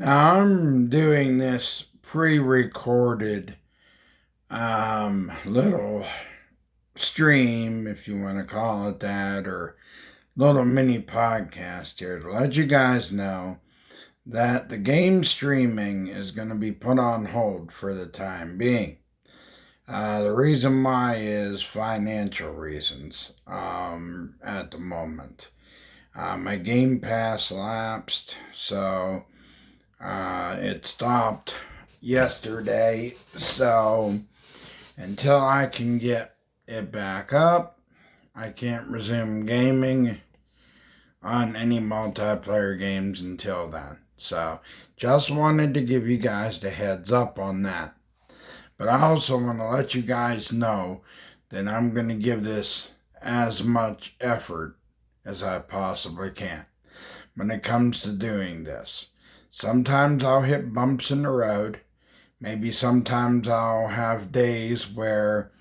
Now, I'm doing this pre-recorded little stream, if you want to call it that, or little mini podcast here to let you guys know that the game streaming is going to be put on hold for the time being. The reason why is financial reasons at the moment. My Game Pass lapsed, so it stopped yesterday, so until I can get it back up, I can't resume gaming on any multiplayer games until then. So, just wanted to give you guys the heads up on that. But I also want to let you guys know that I'm going to give this as much effort as I possibly can when it comes to doing this. Sometimes I'll hit bumps in the road. Maybe sometimes I'll have days where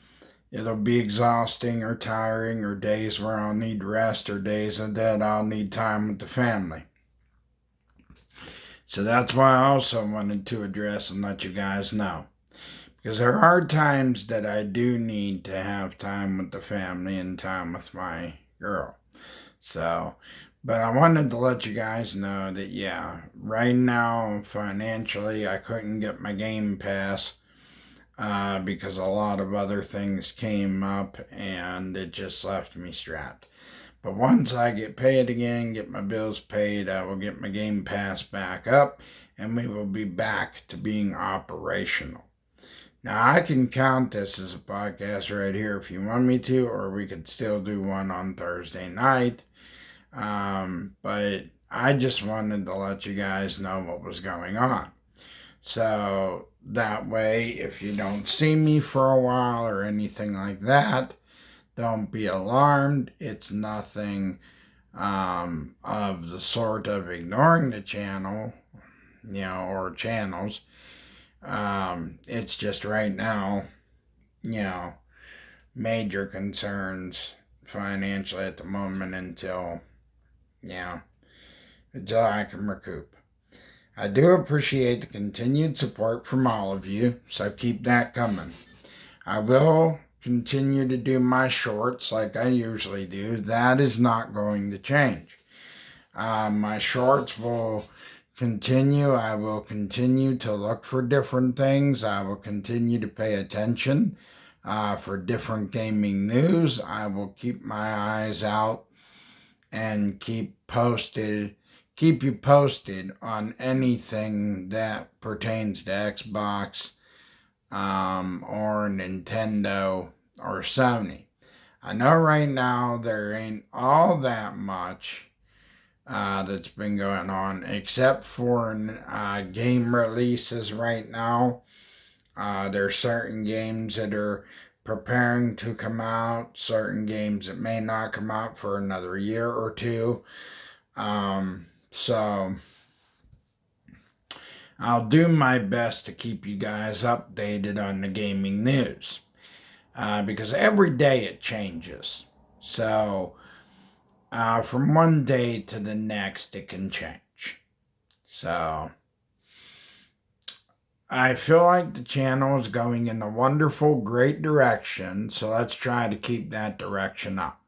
it'll be exhausting or tiring, or days where I'll need rest, or days that I'll need time with the family. So that's why I also wanted to address and let you guys know. Because there are times that I do need to have time with the family and time with my girl. So, but I wanted to let you guys know that, yeah, right now, financially, I couldn't get my Game Pass because a lot of other things came up and it just left me strapped. But once I get paid again, get my bills paid, I will get my Game Pass back up and we will be back to being operational. Now, I can count this as a podcast right here if you want me to, or we could still do one on Thursday night. But I just wanted to let you guys know what was going on. So that way, if you don't see me for a while or anything like that, don't be alarmed. It's nothing of the sort of ignoring the channel, or channels. It's just right now, major concerns financially at the moment until I can recoup. I do appreciate the continued support from all of you, so keep that coming. I will continue to do my shorts like I usually do. That is not going to change. My shorts will continue. I will continue to look for different things. I will continue to pay attention for different gaming news. I will keep my eyes out and keep you posted on anything that pertains to Xbox or Nintendo or Sony. I know right now there ain't all that much that's been going on, except for game releases right now. There's certain games that are preparing to come out, certain games that may not come out for another year or two. So I'll do my best to keep you guys updated on the gaming news because every day it changes. So from one day to the next, it can change. So I feel like the channel is going in a wonderful, great direction. So let's try to keep that direction up.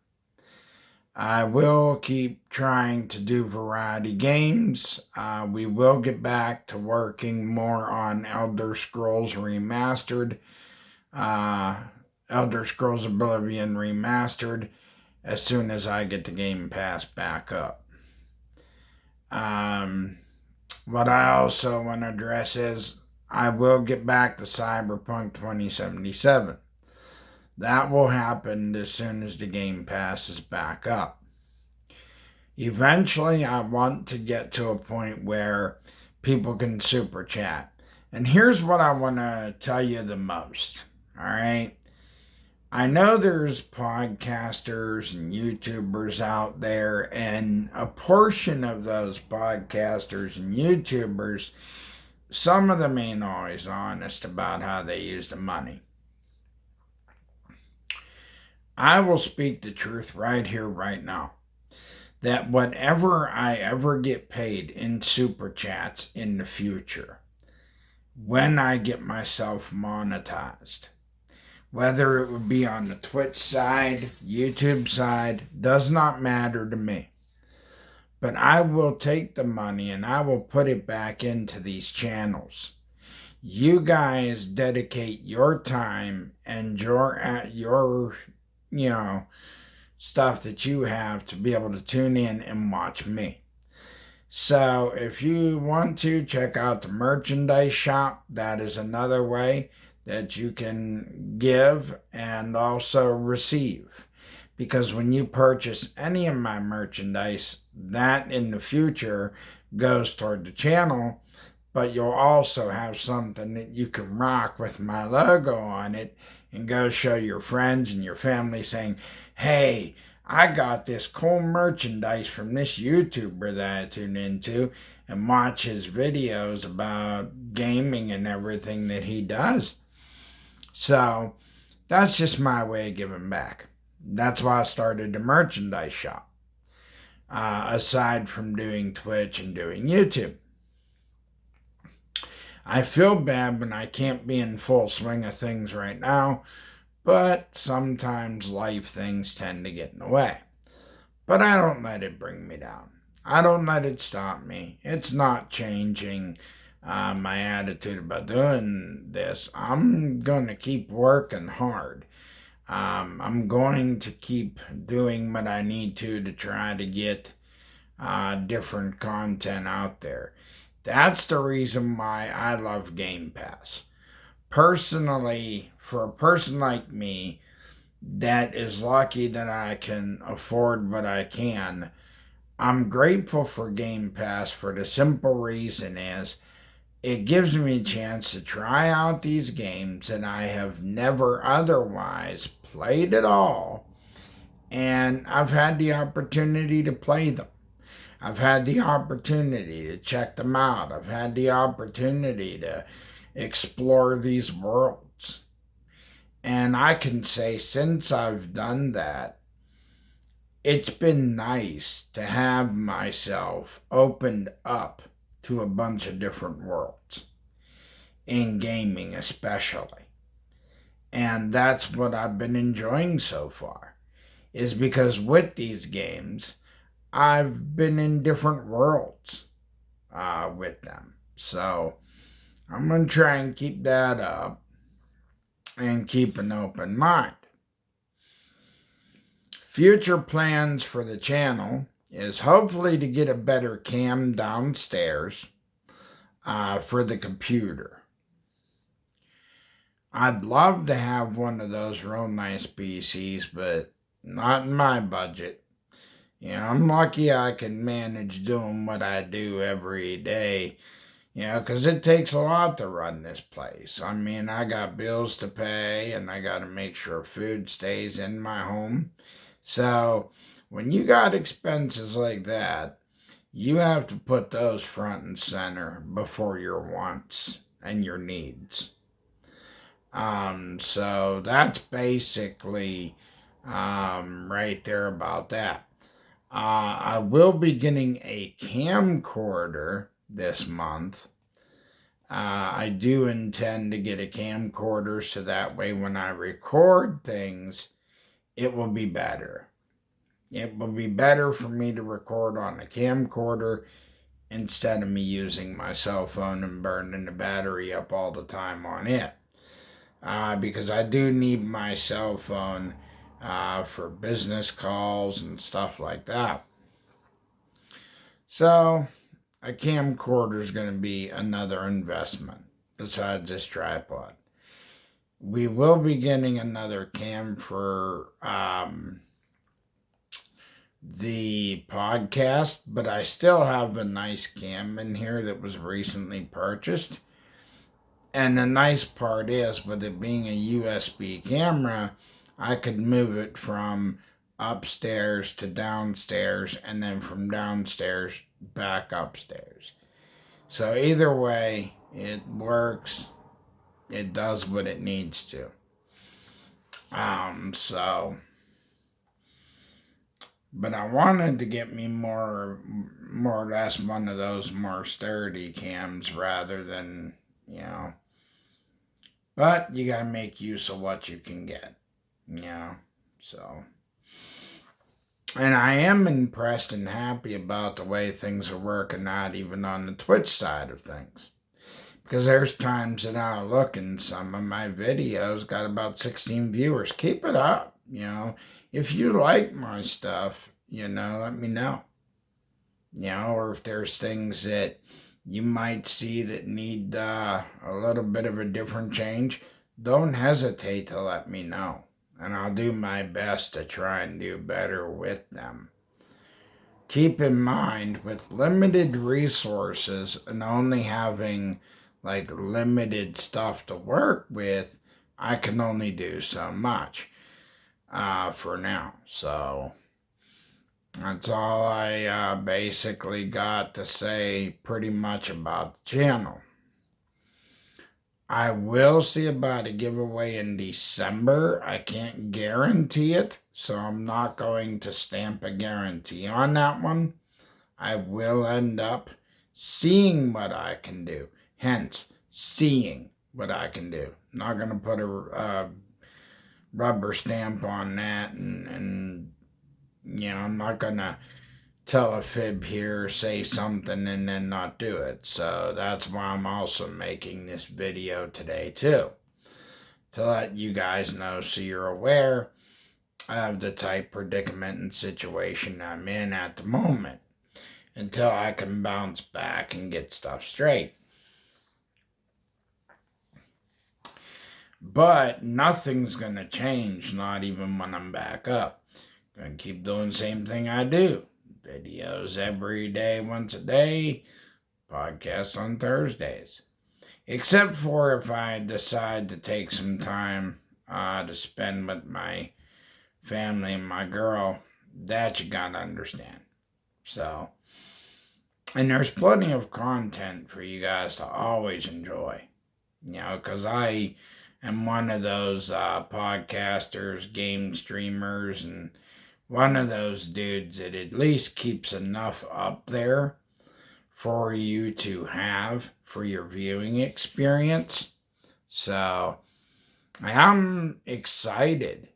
I will keep trying to do variety games. We will get back to working more on Elder Scrolls Remastered, Elder Scrolls Oblivion Remastered, as soon as I get the Game Pass back up. What I also want to address is I will get back to Cyberpunk 2077. That will happen as soon as the Game Pass is back up. Eventually, I want to get to a point where people can super chat. And here's what I want to tell you the most, all right? I know there's podcasters and YouTubers out there, and a portion of those podcasters and YouTubers, some of them ain't always honest about how they use the money. I will speak the truth right here, right now. that whatever I ever get paid in super chats in the future, when I get myself monetized, whether it would be on the Twitch side, YouTube side, does not matter to me. But I will take the money and I will put it back into these channels. You guys dedicate your time and your stuff that you have to be able to tune in and watch me. So if you want to check out the merchandise shop, that is another way that you can give and also receive. Because when you purchase any of my merchandise, that in the future goes toward the channel, but you'll also have something that you can rock with my logo on it and go show your friends and your family saying, hey, I got this cool merchandise from this YouTuber that I tune into and watch his videos about gaming and everything that he does. So that's just my way of giving back. That's why I started the merchandise shop, aside from doing Twitch and doing YouTube. I feel bad when I can't be in full swing of things right now, but sometimes life things tend to get in the way. But I don't let it bring me down. I don't let it stop me. It's not changing my attitude about doing this. I'm going to keep working hard. I'm going to keep doing what I need to try to get different content out there. That's the reason why I love Game Pass. Personally, for a person like me that is lucky that I can afford what I can, I'm grateful for Game Pass for the simple reason is it gives me a chance to try out these games that I have never otherwise played at all, and I've had the opportunity to play them. I've had the opportunity to check them out. I've had the opportunity to explore these worlds. And I can say since I've done that, it's been nice to have myself opened up to a bunch of different worlds, in gaming especially. And that's what I've been enjoying so far, is because with these games, I've been in different worlds with them. So I'm going to try and keep that up and keep an open mind. Future plans for the channel is hopefully to get a better cam downstairs for the computer. I'd love to have one of those real nice PCs, but not in my budget. I'm lucky I can manage doing what I do every day, because it takes a lot to run this place. I mean, I got bills to pay and I got to make sure food stays in my home. So when you got expenses like that, you have to put those front and center before your wants and your needs. So that's basically right there about that. I will be getting a camcorder this month. I do intend to get a camcorder so that way when I record things, it will be better. It will be better for me to record on a camcorder instead of me using my cell phone and burning the battery up all the time on it. Because I do need my cell phone for business calls and stuff like that. So a camcorder is going to be another investment besides this tripod. We will be getting another cam for the podcast, but I still have a nice cam in here that was recently purchased. And the nice part is, with it being a USB camera, I could move it from upstairs to downstairs and then from downstairs back upstairs. So either way, it works. It does what it needs to. So But I wanted to get me more or less one of those more sturdy cams rather than, But you gotta make use of what you can get, So, and I am impressed and happy about the way things are working out, even on the Twitch side of things. Because there's times that I look and some of my videos got about 16 viewers. Keep it up, If you like my stuff, let me know. Or if there's things that you might see that need a little bit of a different change, don't hesitate to let me know. And I'll do my best to try and do better with them. Keep in mind, with limited resources and only having limited stuff to work with, I can only do so much for now. So that's all I basically got to say pretty much about the channel. I will see about a giveaway in December. I can't guarantee it, so I'm not going to stamp a guarantee on that one. I will end up seeing what I can do. Hence, seeing what I can do. Not going to put a rubber stamp on that, and I'm not going to tell a fib here, say something, and then not do it. So that's why I'm also making this video today too, to let you guys know so you're aware of the type predicament and situation I'm in at the moment until I can bounce back and get stuff straight. But nothing's going to change, not even when I'm back up. I'm going to keep doing the same thing I do. Videos every day, once a day. Podcast on Thursdays. Except for if I decide to take some time to spend with my family and my girl. That you gotta understand. So, and there's plenty of content for you guys to always enjoy. Because I am one of those podcasters, game streamers, and one of those dudes that at least keeps enough up there for you to have for your viewing experience. So I'm excited,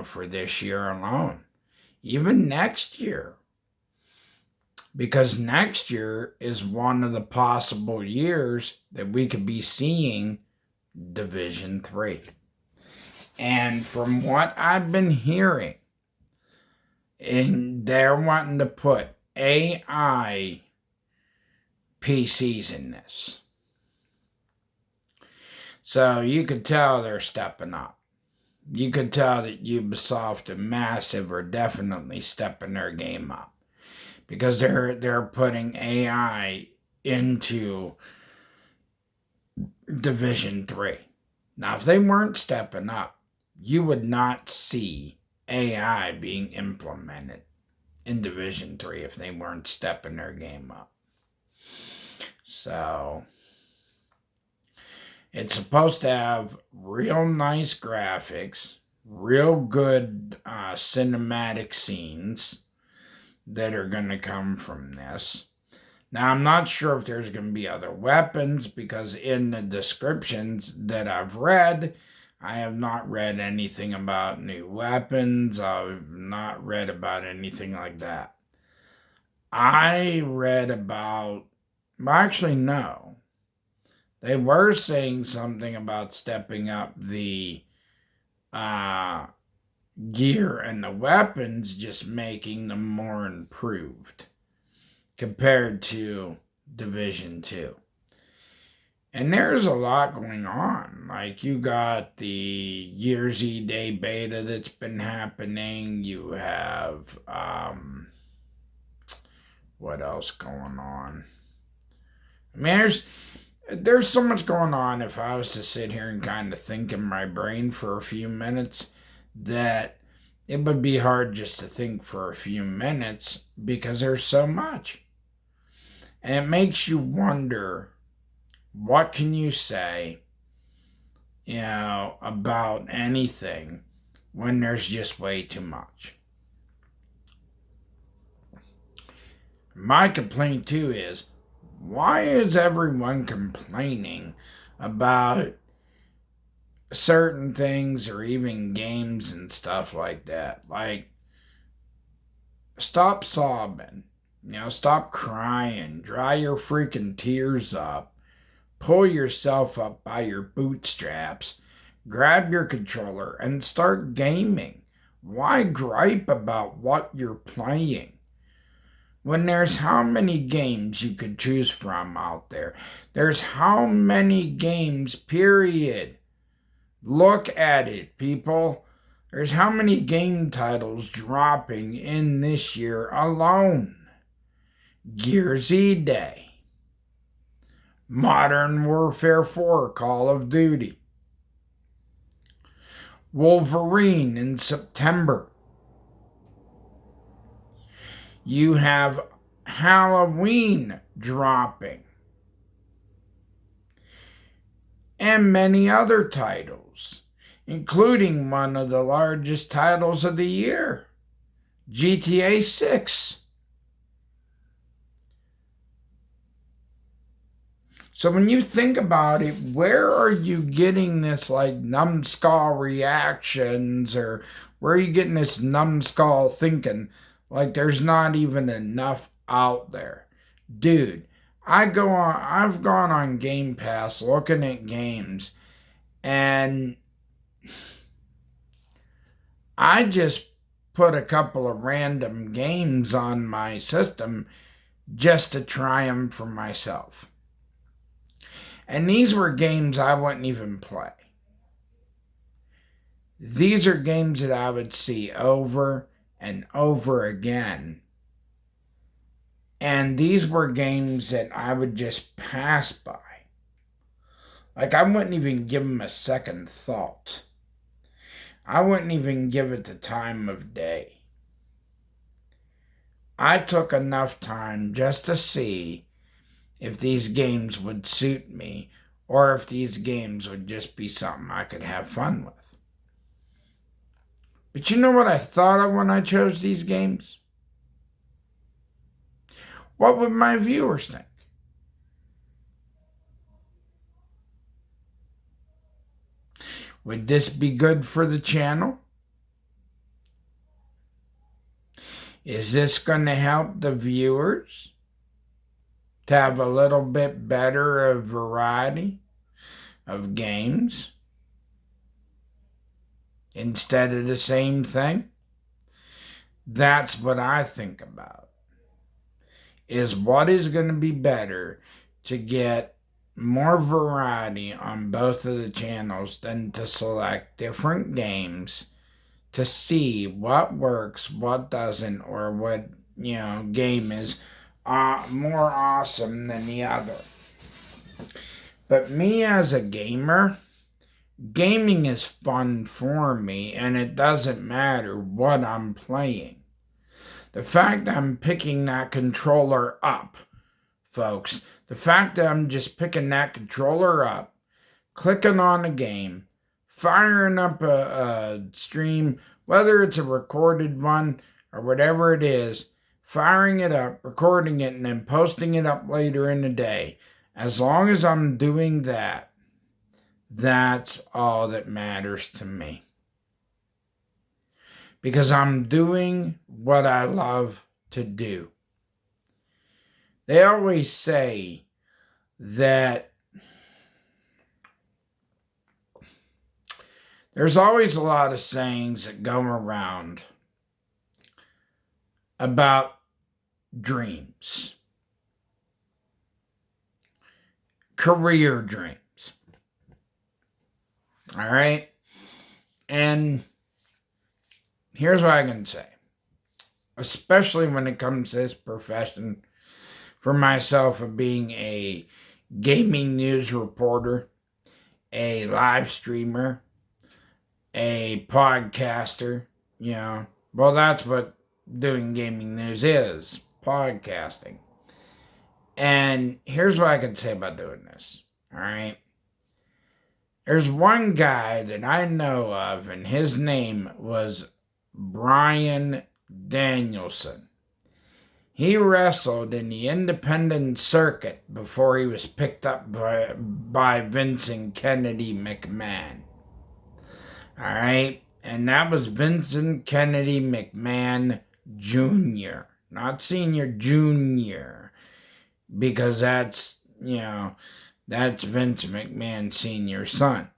for this year alone. Even next year. Because next year is one of the possible years that we could be seeing Division 3. And from what I've been hearing, and they're wanting to put AI PCs in this. So you could tell they're stepping up. You could tell that Ubisoft and Massive are definitely stepping their game up. Because they're putting AI into Division 3. Now, if they weren't stepping up, you would not see AI being implemented in Division 3 if they weren't stepping their game up. So, it's supposed to have real nice graphics, real good cinematic scenes that are going to come from this. Now, I'm not sure if there's going to be other weapons, because in the descriptions that I've read, I have not read anything about new weapons. I've not read about anything like that. I read about, well, actually, no. They were saying something about stepping up the gear and the weapons, just making them more improved compared to Division 2. And there's a lot going on. Like, you got the Year's Eve Day beta that's been happening. You have, what else going on? I mean, there's so much going on. If I was to sit here and kind of think in my brain for a few minutes, that it would be hard just to think for a few minutes because there's so much. And it makes you wonder, what can you say, about anything when there's just way too much? My complaint too is, why is everyone complaining about certain things or even games and stuff like that? Like, stop sobbing. Stop crying. Dry your freaking tears up. Pull yourself up by your bootstraps. Grab your controller and start gaming. Why gripe about what you're playing when there's how many games you could choose from out there? There's how many games, period. Look at it, people. There's how many game titles dropping in this year alone. Gears Day, Modern Warfare 4 Call of Duty, Wolverine in September. You have Halloween dropping, and many other titles, including one of the largest titles of the year, GTA 6. So when you think about it, where are you getting this like numbskull reactions, or where are you getting this numbskull thinking like there's not even enough out there? Dude, I've gone on Game Pass looking at games, and I just put a couple of random games on my system just to try them for myself. And these were games I wouldn't even play. These are games that I would see over and over again. And these were games that I would just pass by. Like, I wouldn't even give them a second thought. I wouldn't even give it the time of day. I took enough time just to see if these games would suit me, or if these games would just be something I could have fun with. But you know what I thought of when I chose these games? What would my viewers think? Would this be good for the channel? Is this going to help the viewers to have a little bit better of variety of games instead of the same thing? That's what I think about. Is what is going to be better to get more variety on both of the channels than to select different games to see what works, what doesn't, or what game is more awesome than the other. But me as a gamer, gaming is fun for me, and it doesn't matter what I'm playing. The fact that I'm picking that controller up, folks, the fact that I'm just picking that controller up, clicking on a game, firing up a stream, whether it's a recorded one or whatever it is, firing it up, recording it, and then posting it up later in the day, as long as I'm doing that, that's all that matters to me. Because I'm doing what I love to do. They always say that there's always a lot of sayings that go around about dreams, career dreams. All right? And here's what I can say, especially when it comes to this profession, for myself of being a gaming news reporter, a live streamer, a podcaster, well, that's what doing gaming news is, podcasting. And here's what I can say about doing this, all right? There's one guy that I know of, and his name was Brian Danielson. He wrestled in the independent circuit before he was picked up by Vincent Kennedy McMahon. All right? And that was Vincent Kennedy McMahon Jr., not Senior, Jr., because that's, that's Vince McMahon Sr.'s son.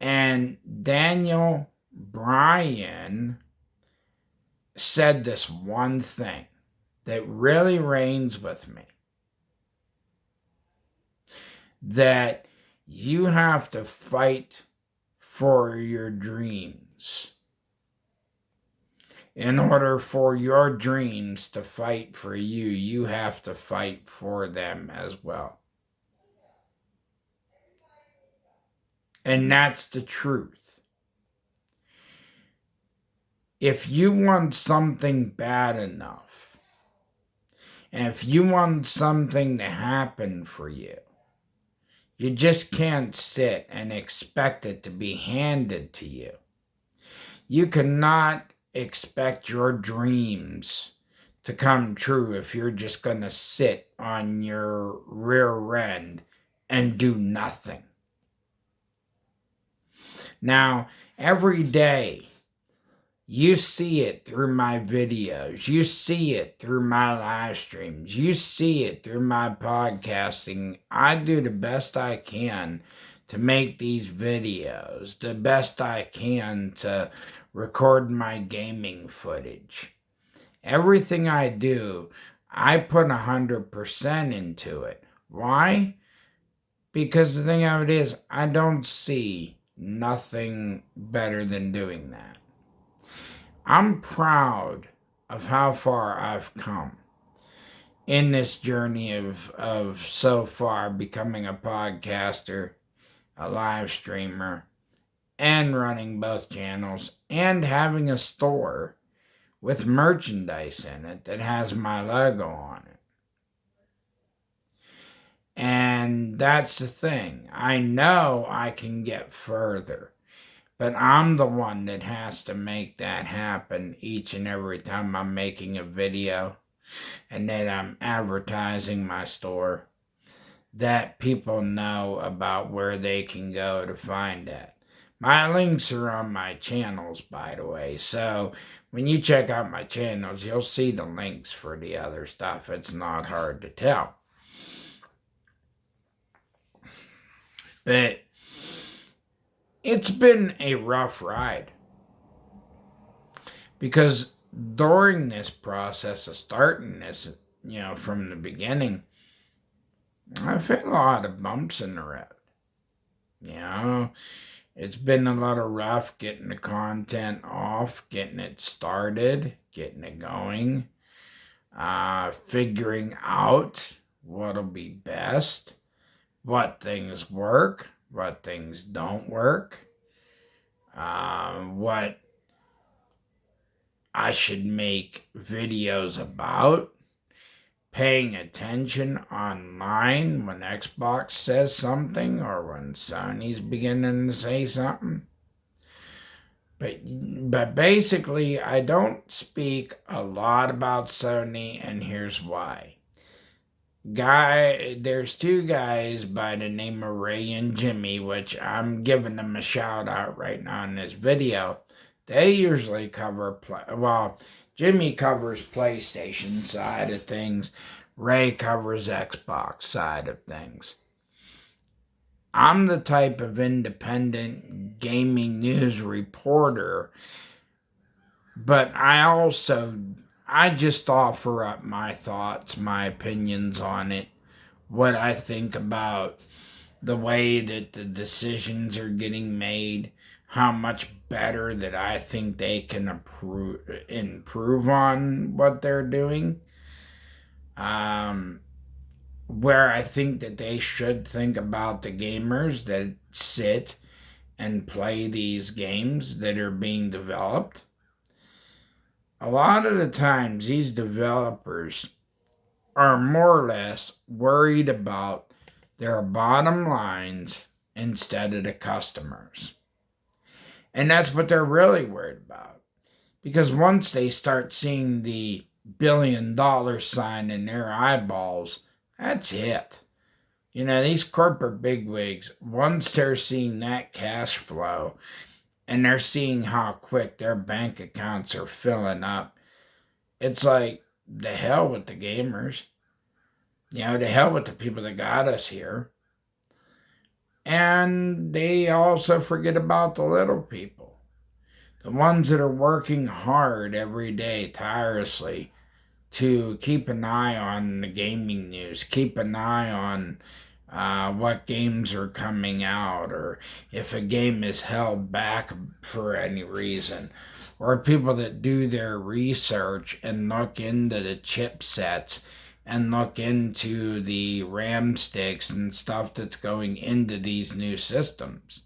And Daniel Bryan said this one thing that really reigns with me, that you have to fight for your dreams. In order for your dreams to fight for you, you have to fight for them as well. And that's the truth. If you want something bad enough, and if you want something to happen for you, you just can't sit and expect it to be handed to you. You cannot expect your dreams to come true if you're just going to sit on your rear end and do nothing. Now, every day, you see it through my videos. You see it through my live streams. You see it through my podcasting. I do the best I can to make these videos, the best I can to record my gaming footage. Everything I do, I put 100% into it. Why? Because the thing of it is, I don't see nothing better than doing that. I'm proud of how far I've come in this journey of so far becoming a podcaster, a live streamer, and running both channels, and having a store with merchandise in it that has my logo on it. And that's the thing. I know I can get further, but I'm the one that has to make that happen each and every time I'm making a video and that I'm advertising my store, that people know about where they can go to find it. My links are on my channels, by the way, so when you check out my channels, you'll see the links for the other stuff. It's not hard to tell. But it's been a rough ride, because during this process of starting this, from the beginning, I've had a lot of bumps in the road. It's been a lot of rough getting the content off, getting it started, getting it going, figuring out what'll be best, what things work, what things don't work, what I should make videos about, paying attention online when Xbox says something or when Sony's beginning to say something. But basically, I don't speak a lot about Sony, and here's why. There's two guys by the name of Ray and Jimmy, which I'm giving them a shout out right now in this video. They usually cover, Jimmy covers PlayStation side of things. Ray covers Xbox side of things. I'm the type of independent gaming news reporter, but I just offer up my thoughts, my opinions on it, what I think about the way that the decisions are getting made, how much better that I think they can improve on what they're doing. Where I think that they should think about the gamers that sit and play these games that are being developed. A lot of the times, these developers are more or less worried about their bottom lines instead of the customers. And that's what they're really worried about. Because once they start seeing the billion sign in their eyeballs, that's it. These corporate bigwigs, once they're seeing that cash flow and they're seeing how quick their bank accounts are filling up, it's like, the hell with the gamers. The hell with the people that got us here. And they also forget about the little people, the ones that are working hard every day, tirelessly, to keep an eye on the gaming news, keep an eye on what games are coming out, or if a game is held back for any reason, or people that do their research and look into the chipsets and look into the RAM sticks and stuff that's going into these new systems.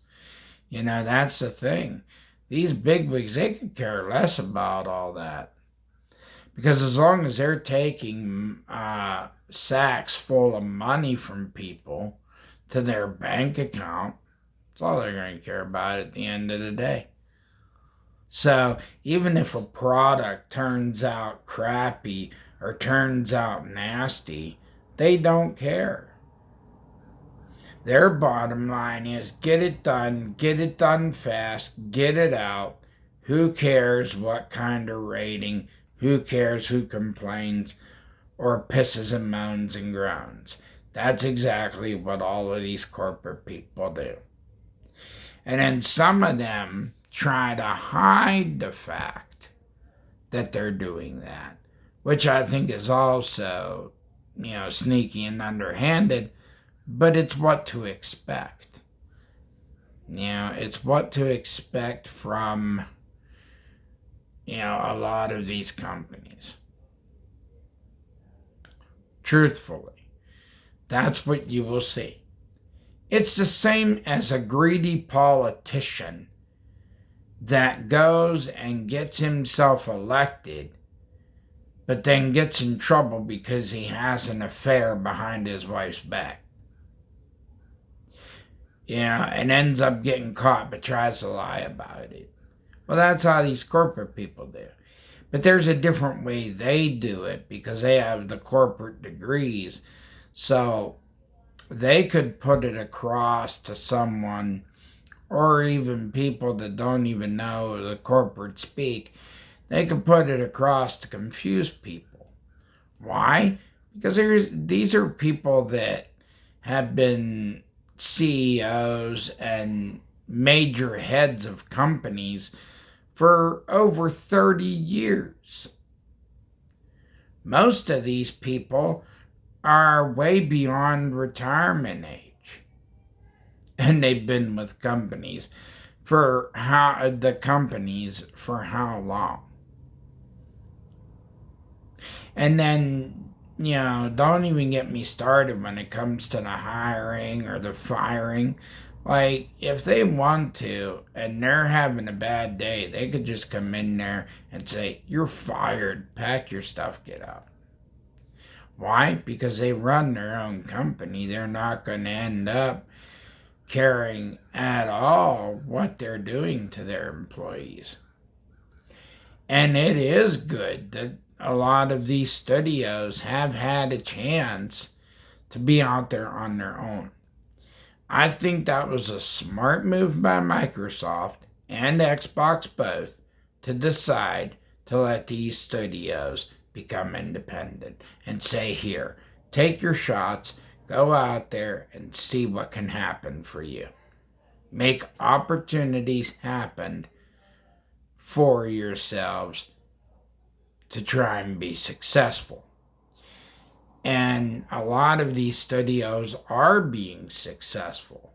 That's the thing. These bigwigs, they could care less about all that. Because as long as they're taking sacks full of money from people to their bank account, that's all they're going to care about at the end of the day. So even if a product turns out crappy or turns out nasty, they don't care. Their bottom line is get it done fast, get it out. Who cares what kind of rating? Who cares who complains or pisses and moans and groans? That's exactly what all of these corporate people do. And then some of them try to hide the fact that they're doing that, which I think is also, sneaky and underhanded, but it's what to expect. It's what to expect from, a lot of these companies. Truthfully, that's what you will see. It's the same as a greedy politician that goes and gets himself elected, but then gets in trouble because he has an affair behind his wife's back. And ends up getting caught, but tries to lie about it. Well, that's how these corporate people do. But there's a different way they do it because they have the corporate degrees. So they could put it across to someone, or even people that don't even know the corporate speak. They could put it across to confuse people. Why? Because these are people that have been CEOs and major heads of companies for over 30 years. Most of these people are way beyond retirement age. And they've been with companies for how long? And then, don't even get me started when it comes to the hiring or the firing. Like, if they want to and they're having a bad day, they could just come in there and say, "You're fired, pack your stuff, get out." Why? Because they run their own company. They're not going to end up caring at all what they're doing to their employees. And it is good that a lot of these studios have had a chance to be out there on their own. I think that was a smart move by Microsoft and Xbox both to decide to let these studios become independent and say, here, take your shots, go out there and see what can happen for you. Make opportunities happen for yourselves to try and be successful. And a lot of these studios are being successful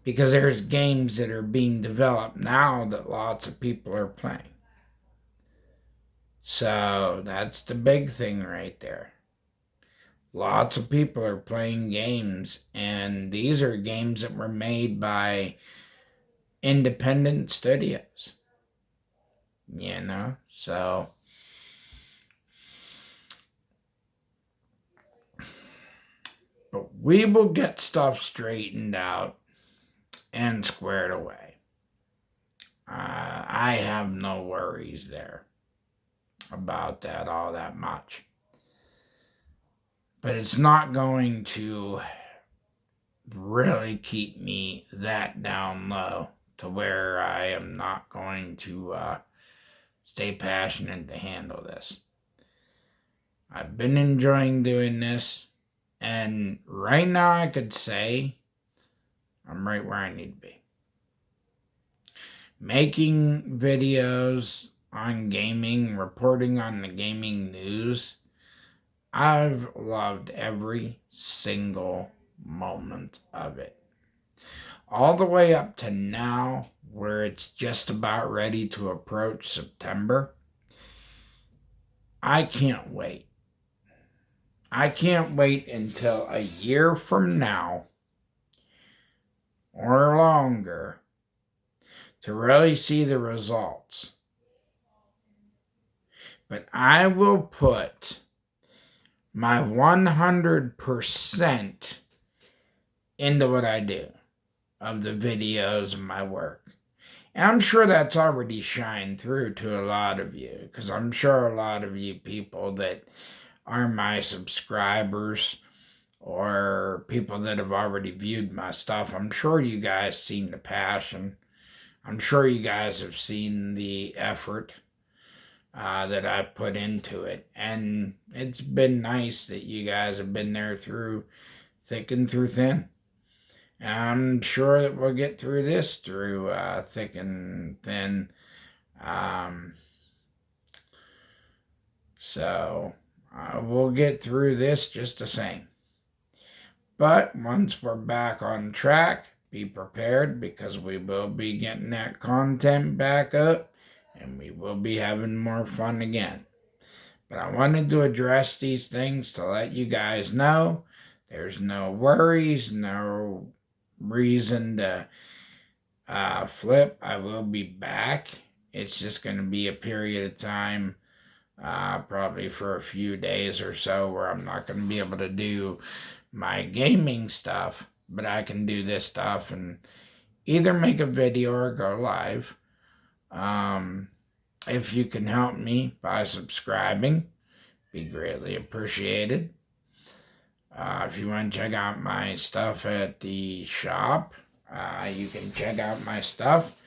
because there's games that are being developed now that lots of people are playing. So that's the big thing right there. Lots of people are playing games, and these are games that were made by independent studios. So but we will get stuff straightened out and squared away. I have no worries there. about that all that much. But it's not going to really keep me that down low to where I am not going to stay passionate to handle this. I've been enjoying doing this, and right now I could say I'm right where I need to be. Making videos on gaming, reporting on the gaming news, I've loved every single moment of it. All the way up to now, where it's just about ready to approach September. I can't wait. I can't wait until a year from now or longer to really see the results. But I will put my 100% into what I do of the videos and my work. And I'm sure that's already shined through to a lot of you, because I'm sure a lot of you people that are my subscribers or people that have already viewed my stuff, I'm sure you guys seen the passion. I'm sure you guys have seen the effort that I've put into it. And it's been nice that you guys have been there through thick and through thin. And I'm sure that we'll get through this through thick and thin. So we'll get through this just the same. But once we're back on track, be prepared, because we will be getting that content back up and we will be having more fun again. But I wanted to address these things to let you guys know there's no worries, no reason to flip. I will be back. It's just going to be a period of time, probably for a few days or so, where I'm not going to be able to do my gaming stuff, but I can do this stuff and either make a video or go live. If you can help me by subscribing, be greatly appreciated. If you want to check out my stuff at the shop, you can check out my stuff.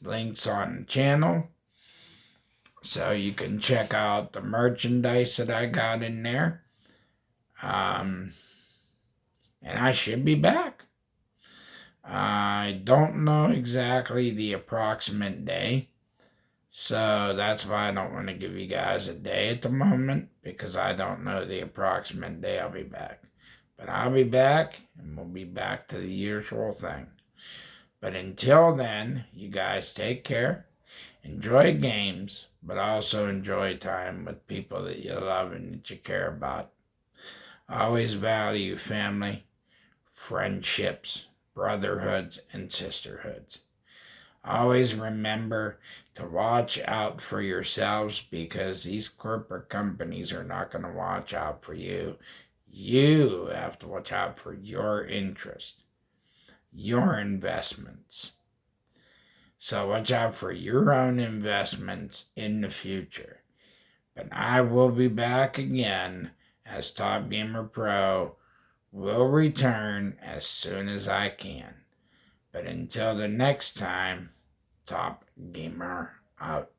Links on the channel. So you can check out the merchandise that I got in there. And I should be back. I don't know exactly the approximate day. So that's why I don't want to give you guys a day at the moment, because I don't know the approximate day I'll be back. But I'll be back, and we'll be back to the usual thing. But until then, you guys take care. Enjoy games, but also enjoy time with people that you love and that you care about. Always value family, friendships, brotherhoods, and sisterhoods. Always remember to watch out for yourselves, because these corporate companies are not going to watch out for you. You have to watch out for your interest, your investments. So watch out for your own investments in the future. But I will be back again, as Top Gamer Pro will return as soon as I can. But until the next time, Top Gamer out.